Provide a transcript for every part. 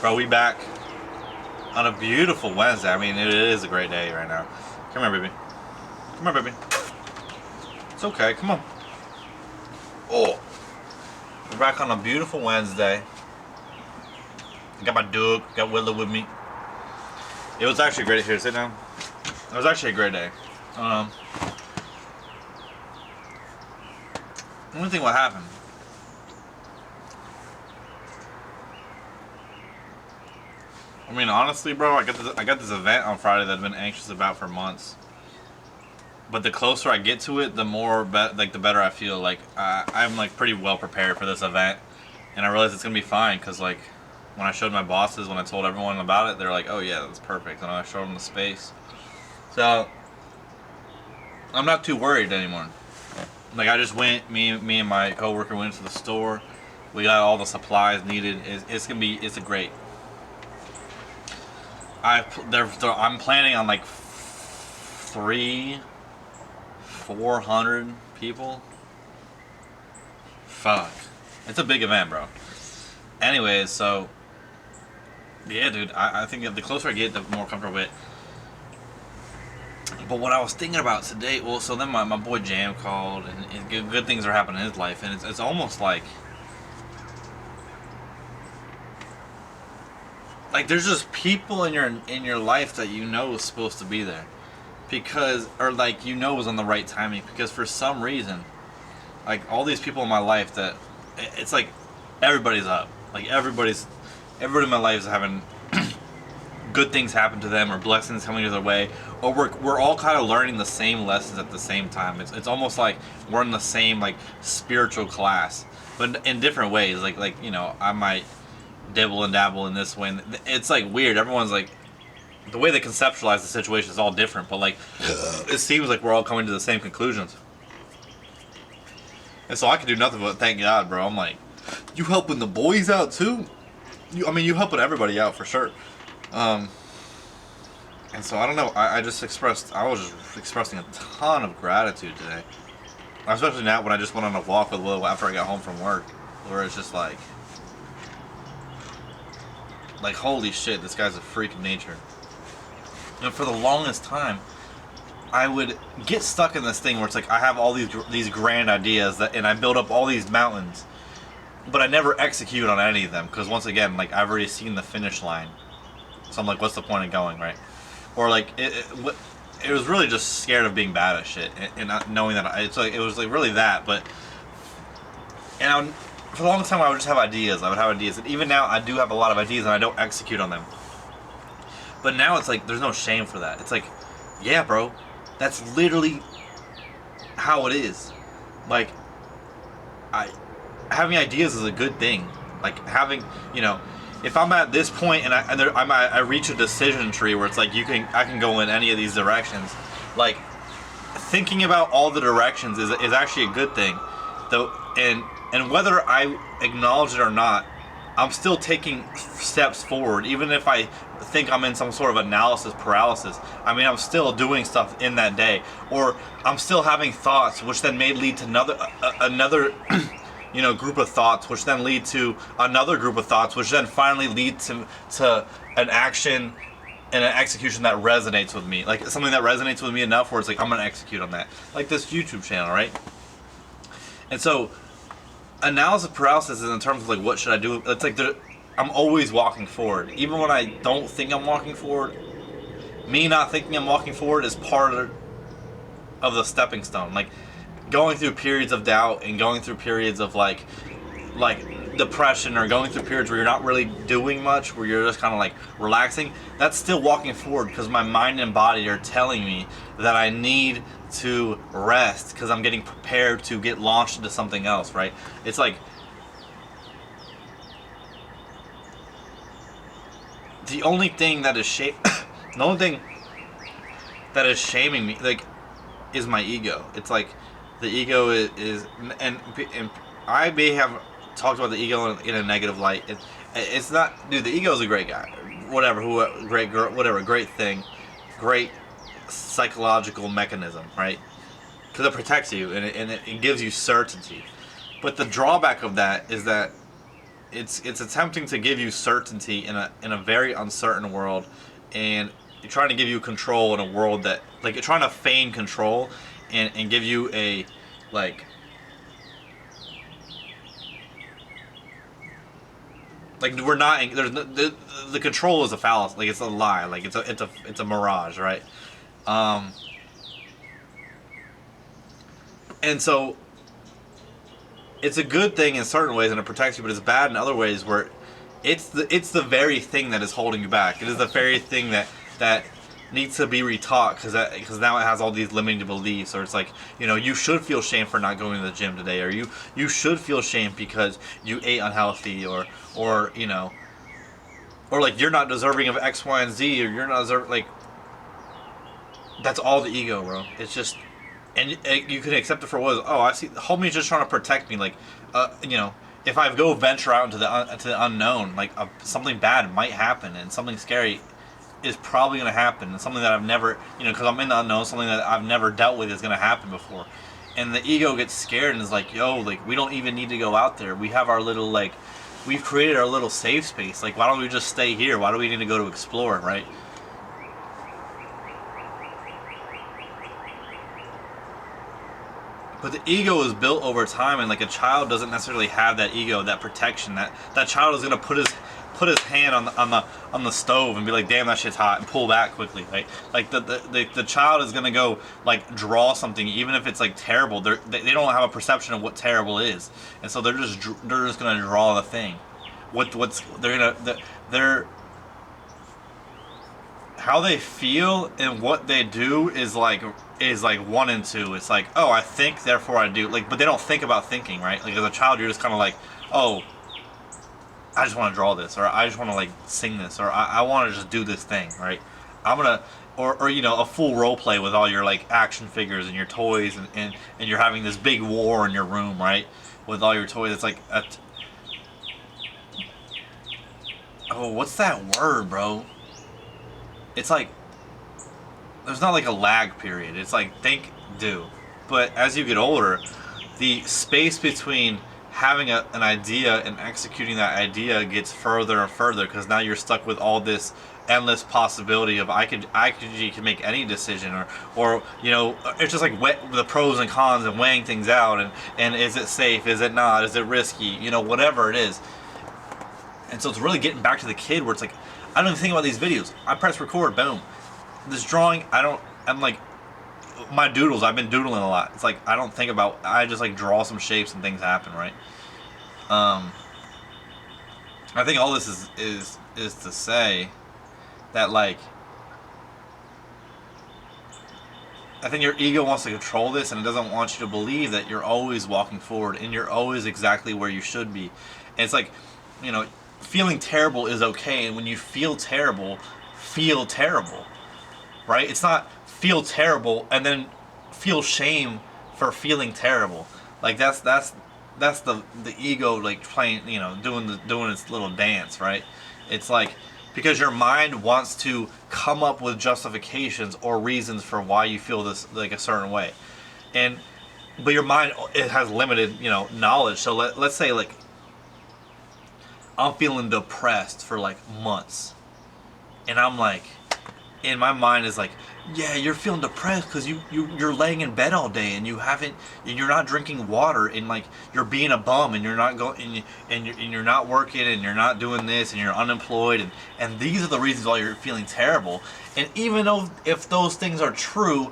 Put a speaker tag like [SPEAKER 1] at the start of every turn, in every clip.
[SPEAKER 1] Bro, we back on a beautiful Wednesday. I mean, it is a great day right now. Come here, baby. Come here, baby. It's okay. Come on. Oh, we're back on a beautiful Wednesday. I got my dog. Got Willow with me. It was actually a great day. Here, sit down. It was actually a great day. Let me think what happened. I mean, honestly, bro, I got this event on Friday that I've been anxious about for months. But the closer I get to it, the more the better I feel. Like I'm like pretty well prepared for this event, and I realize it's gonna be fine. Cause like when I showed my bosses, when I told everyone about it, they're like, "Oh yeah, that's perfect." And I showed them the space, so I'm not too worried anymore. Like I just went, me and my coworker went to the store. We got all the supplies needed. It's a great. I'm planning on like 400 people. Fuck. It's a big event, bro. Anyways, so yeah, dude, I think the closer I get, the more comfortable with it. But what I was thinking about today, well, so then my boy Jam called, and good things are happening in his life, and it's almost like there's just people in your life that you know is supposed to be there, because or like you know is on the right timing, because for some reason, like all these people in my life that it's like everybody's up, like everybody in my life is having good things happen to them or blessings coming their way, or we're all kind of learning the same lessons at the same time. It's almost like we're in the same like spiritual class, but in different ways. Like you know, I might dibble and dabble in this way. And it's like weird. Everyone's like, the way they conceptualize the situation is all different, but like it seems like we're all coming to the same conclusions. And so I can do nothing but thank God, bro. I'm like, you helping the boys out too? You helping everybody out for sure. And so I don't know. I was just expressing a ton of gratitude today, especially now when I just went on a walk with Will after I got home from work, where it's just like holy shit, this guy's a freak of nature. And for the longest time, I would get stuck in this thing where it's like I have all these grand ideas and I build up all these mountains, but I never execute on any of them because once again, like I've already seen the finish line. So I'm like, what's the point of going, right? Or like it was really just scared of being bad at shit and not knowing that it was like really that. But for the longest time I would just have ideas. And even now I do have a lot of ideas and I don't execute on them. But now it's like there's no shame for that. It's like, yeah, bro, that's literally how it is. Like having ideas is a good thing. Like having, you know, if I'm at this point and I reach a decision tree where it's like I can go in any of these directions, like thinking about all the directions is actually a good thing, though. And whether I acknowledge it or not, I'm still taking steps forward, even if I think I'm in some sort of analysis paralysis. I mean, I'm still doing stuff in that day, or I'm still having thoughts, which then may lead to another you know, group of thoughts, which then lead to another group of thoughts, which then finally lead to an action and an execution that resonates with me. Like something that resonates with me enough where it's like, I'm gonna execute on that. Like this YouTube channel, right? And so, analysis paralysis is in terms of like, what should I do? It's like, I'm always walking forward. Even when I don't think I'm walking forward, me not thinking I'm walking forward is part of the stepping stone. Like, going through periods of doubt and going through periods of like depression, or going through periods where you're not really doing much, where you're just kind of like relaxing, that's still walking forward, because my mind and body are telling me that I need to rest because I'm getting prepared to get launched into something else, right? It's like the only thing that is shaming me, like, is my ego. It's like the ego is and I may have talked about the ego in a negative light. It's not, dude. The ego is a great guy, whatever. Great girl, whatever. Great thing, great psychological mechanism, right? Because it protects you and it gives you certainty. But the drawback of that is that it's attempting to give you certainty in a very uncertain world, and trying to give you control in a world that, like, you're trying to feign control and give you a, like we're not, there's no, the control is a fallacy, like it's a lie, like it's a mirage, right? And so it's a good thing in certain ways and it protects you, but it's bad in other ways where it's the very thing that is holding you back. It is the very thing that needs to be retaught, because now it has all these limiting beliefs. Or it's like, you should feel shame for not going to the gym today, or you should feel shame because you ate unhealthy, or like you're not deserving of X, Y, and Z, or you're not deserving, like, that's all the ego, bro. It's just, and you can accept it for what it is. Oh, I see. Homie's just trying to protect me. Like, if I go venture out into the unknown, like something bad might happen, and something scary is probably going to happen, and something that I've never, because I'm in the unknown, something that I've never dealt with is going to happen before. And the ego gets scared and is like, yo, like, we don't even need to go out there. We have our little, like, we've created our little safe space. Like, why don't we just stay here? Why do we need to go to explore, right? But the ego is built over time, and like a child doesn't necessarily have that ego, that protection. That child is gonna put his hand on the stove and be like, damn, that shit's hot, and pull back quickly, right? Like the child is gonna go like draw something, even if it's like terrible. They don't have a perception of what terrible is, and so they're just gonna draw the thing. They're how they feel and what they do is like 1 and 2. It's like, oh, I think, therefore I do. Like, but they don't think about thinking, right? Like, as a child, you're just kind of like, oh, I just want to draw this, or I just want to like sing this, or I want to just do this thing, right? I'm gonna, or a full role play with all your like action figures and your toys, and you're having this big war in your room, right? With all your toys, it's like, oh, what's that word, bro? It's like, there's not like a lag period. It's like think, do. But as you get older, the space between having an idea and executing that idea gets further and further, because now you're stuck with all this endless possibility of you can make any decision, or it's just like the pros and cons and weighing things out, and is it safe, is it not, is it risky, whatever it is. And so it's really getting back to the kid where it's like, I don't even think about these videos. I press record, boom. This drawing, I'm like, my doodles, I've been doodling a lot. It's like, I don't think about, I just like draw some shapes and things happen, right? I think all this is to say that, like, I think your ego wants to control this, and it doesn't want you to believe that you're always walking forward and you're always exactly where you should be. And it's like, feeling terrible is okay, and when you feel terrible, right? It's not feel terrible and then feel shame for feeling terrible. Like that's the ego, like playing, doing its little dance, right? It's like, because your mind wants to come up with justifications or reasons for why you feel this like a certain way, but your mind, it has limited knowledge. So let's say, like, I'm feeling depressed for like months, and I'm like, and my mind is like, yeah, you're feeling depressed because you're laying in bed all day, and you're not drinking water, and like you're being a bum, and you're not going, and you're not working, and you're not doing this, and you're unemployed, and these are the reasons why you're feeling terrible. And even though, if those things are true,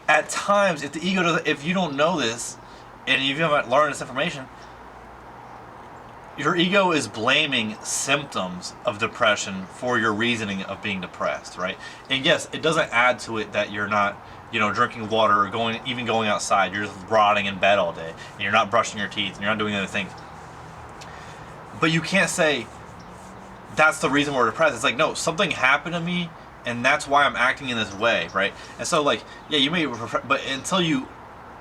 [SPEAKER 1] at times, if you don't know this, and if you haven't learned this information, your ego is blaming symptoms of depression for your reasoning of being depressed, right? And yes, it doesn't add to it that you're not, drinking water or going outside. You're just rotting in bed all day, and you're not brushing your teeth, and you're not doing other things. But you can't say that's the reason we're depressed. It's like, no, something happened to me, and that's why I'm acting in this way, right? And so, like, yeah, you may, but until your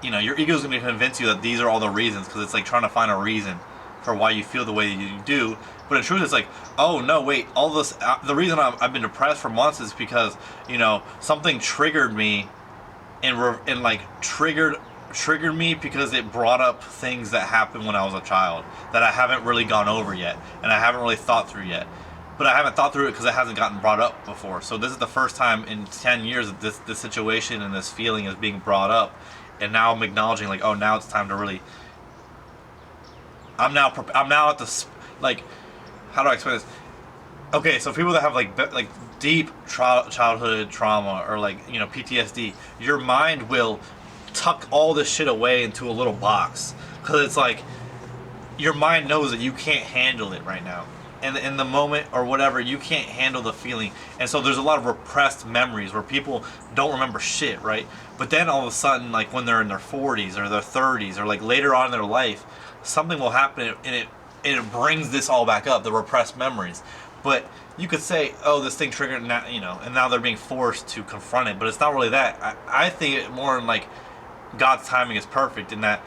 [SPEAKER 1] ego's going to convince you that these are all the reasons, because it's like trying to find a reason for why you feel the way you do. But in truth, it's like, oh no, wait, all this, the reason I've been depressed for months is because something triggered me and like triggered triggered me because it brought up things that happened when I was a child that I haven't really gone over yet, and I haven't really thought through yet. But I haven't thought through it because it hasn't gotten brought up before. So this is the first time in 10 years that this situation and this feeling is being brought up, and now I'm acknowledging, like, oh, now it's time to really. I'm now at the, like, how do I explain this? Okay, so people that have like deep childhood trauma, or like, you know, PTSD, your mind will tuck all this shit away into a little box, because it's like your mind knows that you can't handle it right now, and in the moment or whatever, you can't handle the feeling. And so there's a lot of repressed memories where people don't remember shit, right? But then all of a sudden, like when they're in their 40s or their 30s, or like later on in their life, something will happen, and it brings this all back up, the repressed memories. But you could say, oh, this thing triggered, now, you know, and now they're being forced to confront it. But it's not really that. I think it more in like God's timing is perfect, in that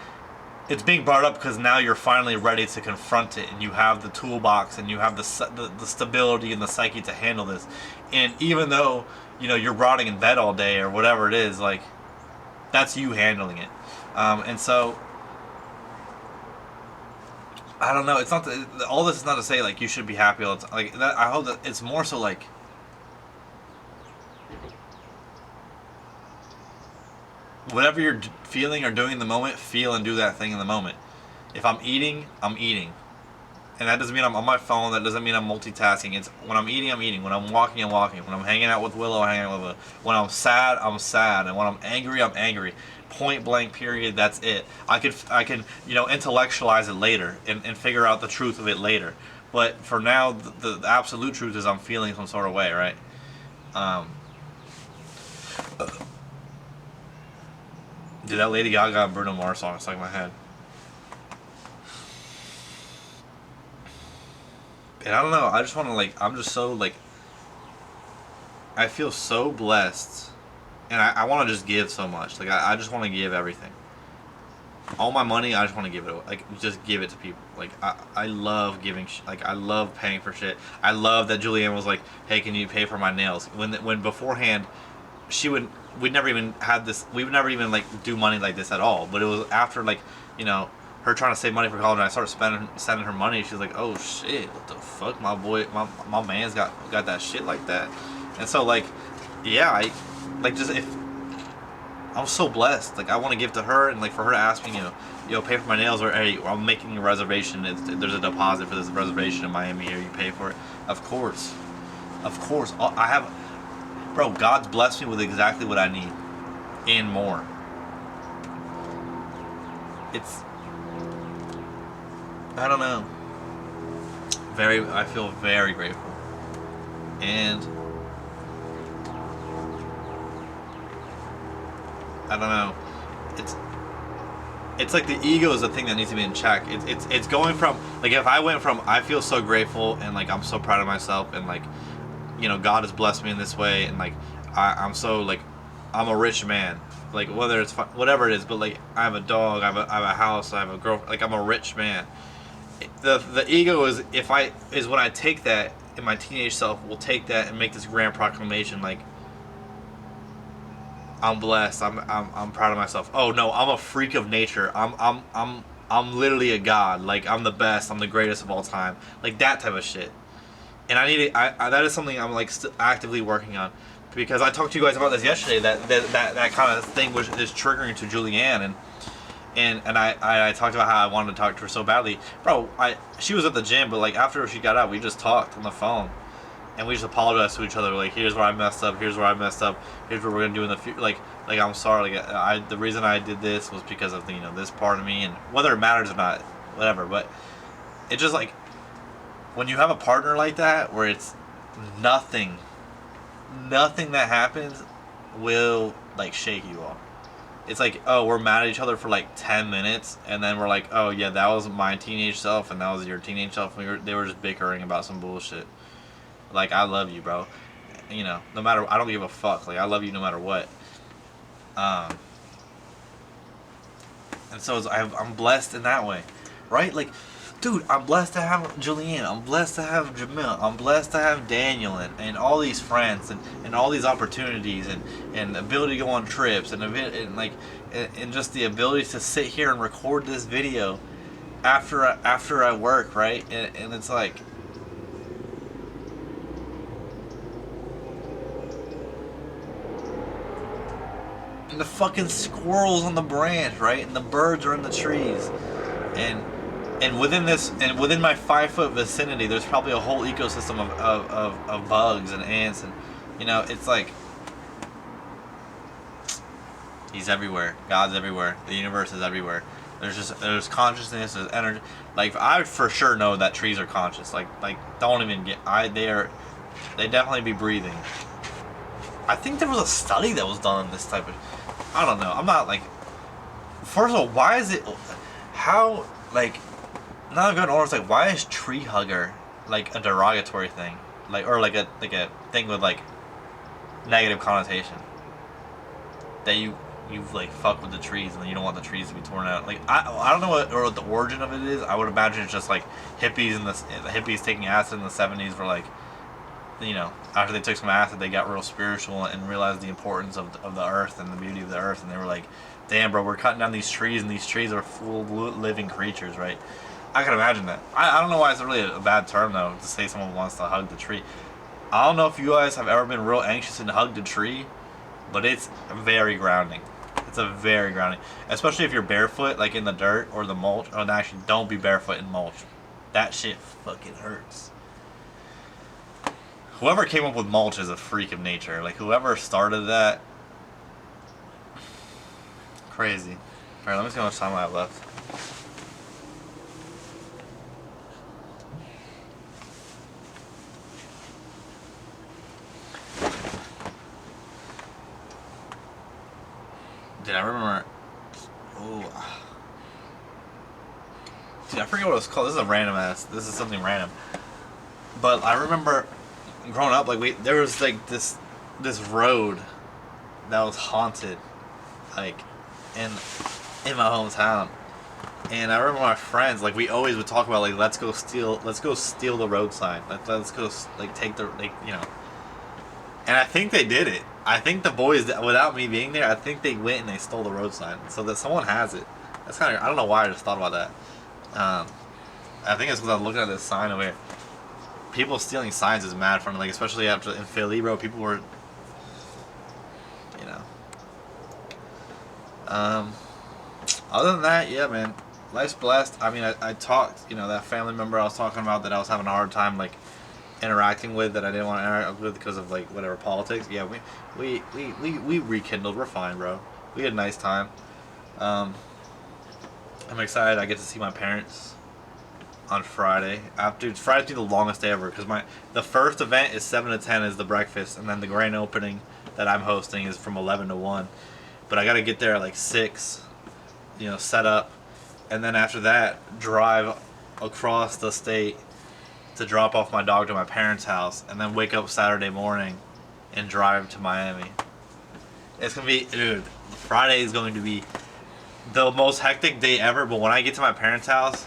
[SPEAKER 1] it's being brought up because now you're finally ready to confront it, and you have the toolbox, and you have the stability and the psyche to handle this. And even though, you know, you're rotting in bed all day or whatever it is, like, that's you handling it. And so, I don't know. It's not all this is not to say like you should be happy all the time. Like that, I hope that it's more so like whatever you're feeling or doing in the moment, feel and do that thing in the moment. If I'm eating, I'm eating, and that doesn't mean I'm on my phone. That doesn't mean I'm multitasking. It's when I'm eating, I'm eating. When I'm walking, I'm walking. When I'm hanging out with Willow, I'm hanging out with Willow. When I'm sad, I'm sad, and when I'm angry, I'm angry. Point blank, period. That's it. I can you know, intellectualize it later and figure out the truth of it later. But for now, the absolute truth is I'm feeling some sort of way, right? Did that Lady Gaga and Bruno Mars song stuck in my head? And I don't know. I just want to, like, I'm just so, like, I feel so blessed, and I want to just give so much. Like, I just want to give everything. All my money, I just want to give it away. Like, just give it to people. Like, I love giving, like, I love paying for shit. I love that Julianne was like, hey, can you pay for my nails? When beforehand, we'd never even had this, we would never even, like, do money like this at all. But it was after, like, you know, her trying to save money for college, and I started sending her money. She was like, oh shit, what the fuck, my boy, my man's got that shit like that. And so, like, yeah, I, like, just, if I'm so blessed, like, I want to give to her, and like for her to ask me, you know, pay for my nails, or hey, I'm making a reservation, there's a deposit for this reservation in Miami here, you pay for it. Of course, I have, bro, God's blessed me with exactly what I need and more. It's, I don't know, I feel very grateful. And I don't know. It's like the ego is the thing that needs to be in check. It's going from, like, if I went from I feel so grateful and like I'm so proud of myself, and like, you know, God has blessed me in this way, and like I'm so, like, I'm a rich man, like, whether it's whatever it is, but like I have a dog, I have a house, I have a girl, like I'm a rich man. The ego is when I take that, and my teenage self will take that and make this grand proclamation, like, I'm blessed. I'm proud of myself. Oh no, I'm a freak of nature. I'm literally a god. Like, I'm the best. I'm the greatest of all time. Like, that type of shit. And I need it. That is something I'm, like, actively working on, because I talked to you guys about this yesterday. That kind of thing is triggering to Julianne, and I talked about how I wanted to talk to her so badly, bro. She was at the gym, but like after she got out, we just talked on the phone. And we just apologize to each other. Like, here's where I messed up. Here's where I messed up. Here's what we're gonna do in the future. Like I'm sorry. Like, the reason I did this was because of the, you know, this part of me, and whether it matters or not, whatever. But it's just like when you have a partner like that, where it's nothing that happens will, like, shake you off. It's like, oh, we're mad at each other for like 10 minutes, and then we're like, oh yeah, that was my teenage self, and that was your teenage self. They were just bickering about some bullshit. Like, I love you, bro. You know, no matter, I don't give a fuck. Like, I love you no matter what. And so I'm blessed in that way, right? Like, dude, I'm blessed to have Julianne. I'm blessed to have Jamil. I'm blessed to have Daniel and all these friends and all these opportunities and ability to go on trips and just the ability to sit here and record this video after I work, right? And it's like, and the fucking squirrels on the branch, right? And the birds are in the trees. And within my 5 foot vicinity, there's probably a whole ecosystem of bugs and ants, and it's like he's everywhere. God's everywhere. The universe is everywhere. There's consciousness, there's energy. Like, I for sure know that trees are conscious. Like don't even get they definitely be breathing. I think there was a study that was done on this type of, I don't know. I'm not like, first of all, why is it, how, like, not good or it's like, why is tree hugger like a derogatory thing? Like, or like a thing with like negative connotation. That you like fuck with the trees and you don't want the trees to be torn out. Like, I don't know what the origin of it is. I would imagine it's just like hippies and the hippies taking acid in the 70s were like, after they took some acid, they got real spiritual and realized the importance of the earth and the beauty of the earth, and they were like, damn, bro, we're cutting down these trees, and these trees are full of living creatures, right? I can imagine that. I don't know why it's really a bad term, though, to say someone wants to hug the tree. I don't know if you guys have ever been real anxious and hugged a tree, but it's very grounding. It's a very grounding. Especially if you're barefoot, like in the dirt or the mulch. Oh, actually, don't be barefoot in mulch. That shit fucking hurts. Whoever came up with mulch is a freak of nature. Like, whoever started that, crazy. Alright, let me see how much time I have left. Dude, I remember. Oh. Dude, I forget what it was called. This is a random ass. This is something random. But I remember growing up, like, there was like this road that was haunted, like, in my hometown. And I remember my friends, like, we always would talk about, like, let's go steal the road sign. Let's go, like, take the, like, And I think they did it. I think the boys, without me being there, I think they went and they stole the road sign, so that someone has it. That's kind of, I don't know why I just thought about that. I think it's because I was looking at this sign over here. People stealing signs is mad fun, like, especially after in Philly, bro. People were, Other than that, yeah, man, life's blessed. I mean, I talked, that family member I was talking about that I was having a hard time, like, interacting with, that I didn't want to interact with because of, like, whatever politics. Yeah, we rekindled. We're fine, bro. We had a nice time. I'm excited. I get to see my parents on Friday. Dude, Friday's be the longest day ever because the first event is 7 to 10 is the breakfast, and then the grand opening that I'm hosting is from 11 to 1. But I gotta get there at like 6, set up, and then after that drive across the state to drop off my dog to my parents' house, and then wake up Saturday morning and drive to Miami. It's gonna be, dude, Friday is going to be the most hectic day ever, but when I get to my parents' house,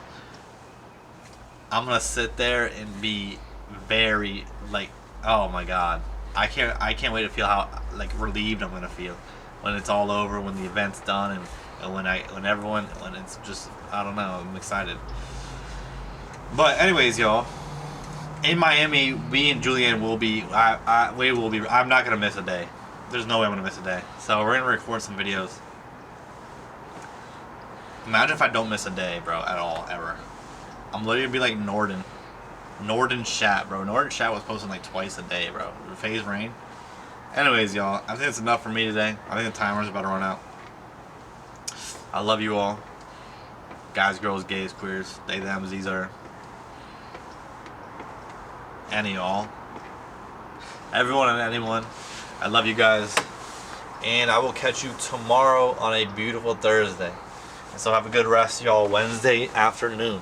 [SPEAKER 1] I'm gonna sit there and be very, like, oh my god. I can't wait to feel how, like, relieved I'm gonna feel when it's all over, when the event's done, and when it's just, I don't know, I'm excited. But anyways, y'all, in Miami, me and Julianne will be, I'm not gonna miss a day. There's no way I'm gonna miss a day. So we're gonna record some videos. Imagine if I don't miss a day, bro, at all, ever. I'm literally gonna be like Norden Chat, bro. Norden Chat was posting like twice a day, bro. Phase rain. Anyways, y'all, I think that's enough for me today. I think the timer's about to run out. I love you all. Guys, girls, gays, queers, they, them, these are. Any, y'all. Everyone and anyone. I love you guys. And I will catch you tomorrow on a beautiful Thursday. And so have a good rest, y'all, Wednesday afternoon.